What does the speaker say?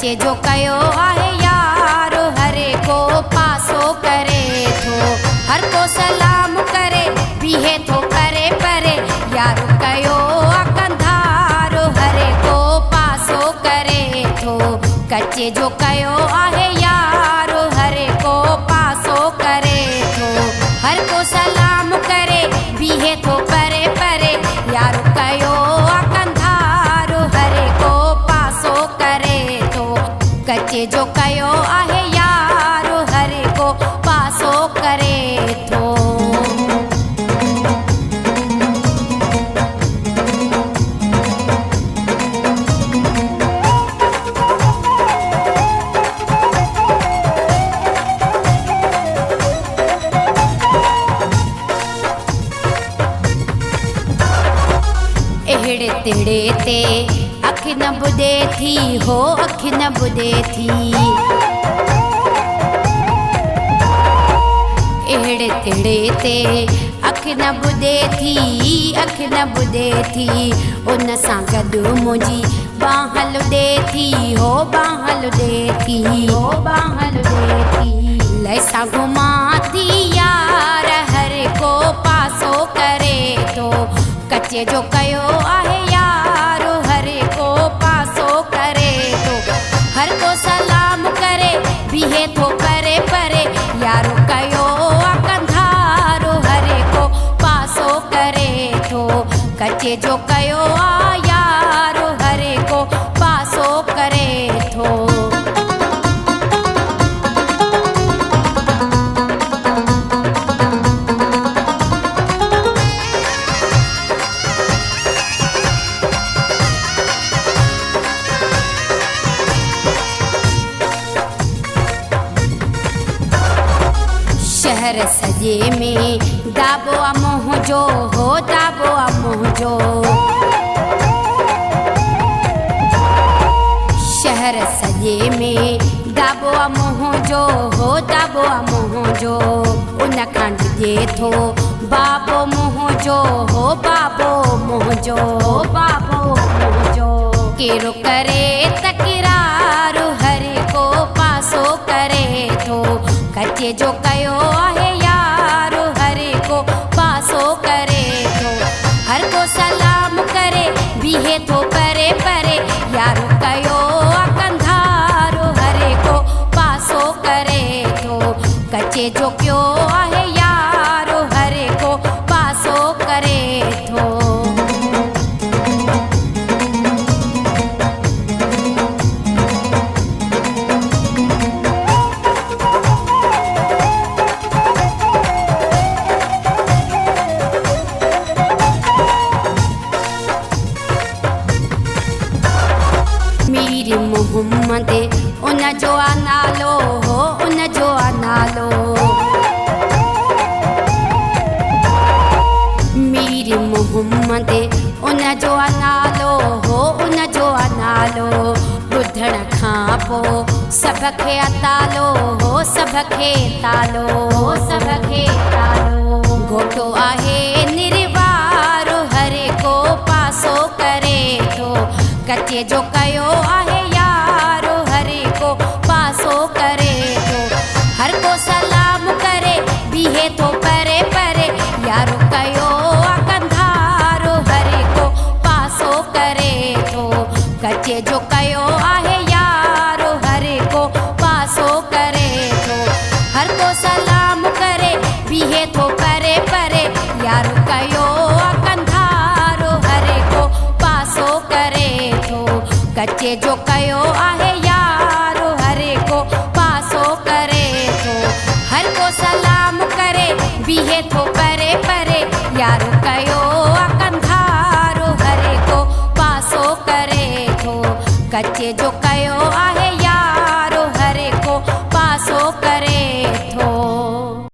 कचे जो कयो आहे यारो हरे को पासो करे थो। हर को सलाम करे बीहे थो परे परे यारो कयो कंधारो हरे को पासो करे थो। कचे जो कयो आहे यारो हरे को पासो करे थो। हर को सलाम करे बीहे थो परे परे यारो कयो कंधारो हरे को पासो करे थो। कचे जो कयो आहे यारो हरे को पासो करे थो। एड़े तेड़े ते अख न बुदे थी हो अख न बुदे थी। एड़े तेड़े ते अख न बुदे थी अख न बुदे थी। उन सां गॾु मुंहिंजी बांहल दे थी हो बांहल दे थी हो बांहल दे थी। लैसा घुमा थी यार हर को पासो करे थो। कचे जो कयो आहे यारो हरे को पासो करे थो। हर को सलाम करे बीहे थो परे परे यारो कयो कंधारो हरे को पासो करे थो। कचे जो कयो आ यारो हरे को पासो करे थो। शहर सजे में दाबो मोह जो हो दाबो मोह जो। शहर सजे में दाबो मोह जो हो दाबो मोह जो। उन खंड जे थो बाबो मोह जो हो बाबो मोह जो हो बाबो मोह जो। केरो करे तकरार हरे को पासो करे थो। कचे जो कयो आहे यारो हरे को पासो करे थो। हर को सलाम करे बीहे थो परे परे यारो कयो कंधारो हरे को पासो करे थो। कचे जो कयो आहे यारो हरे को पासो करे थो। मीर मोहम्मद उन जो नालो हो उन जो नालो। मीर मोहम्मद उन जो नालो हो उन जो नालो। ॿुधण खां पोइ सभ खे तालो हो सभ खे तालो हो सभ खे तालो। घोटो आहे निर्वारो हरे को पासो करे थो। कचे जो कयो आहे यारो हरे को पासो करे थो। हर को सलाम करे बीहे थो परे परे यारो कयो कंधारो हरे को पासो करे थो। कचे जो कयो आहे यारो हरे को पासो करे थो। हर को सलाम करे बीहे थो परे परे यारो कयो कंधारो हरे को पासो करे थो। कचे जो कयो आहे यारो हरे को पासो करे थो। हर को सलाम करे बीहे थो परे परे यारो कयो कंधारो हरे को पासो करे थो। कचे जो कयो आहे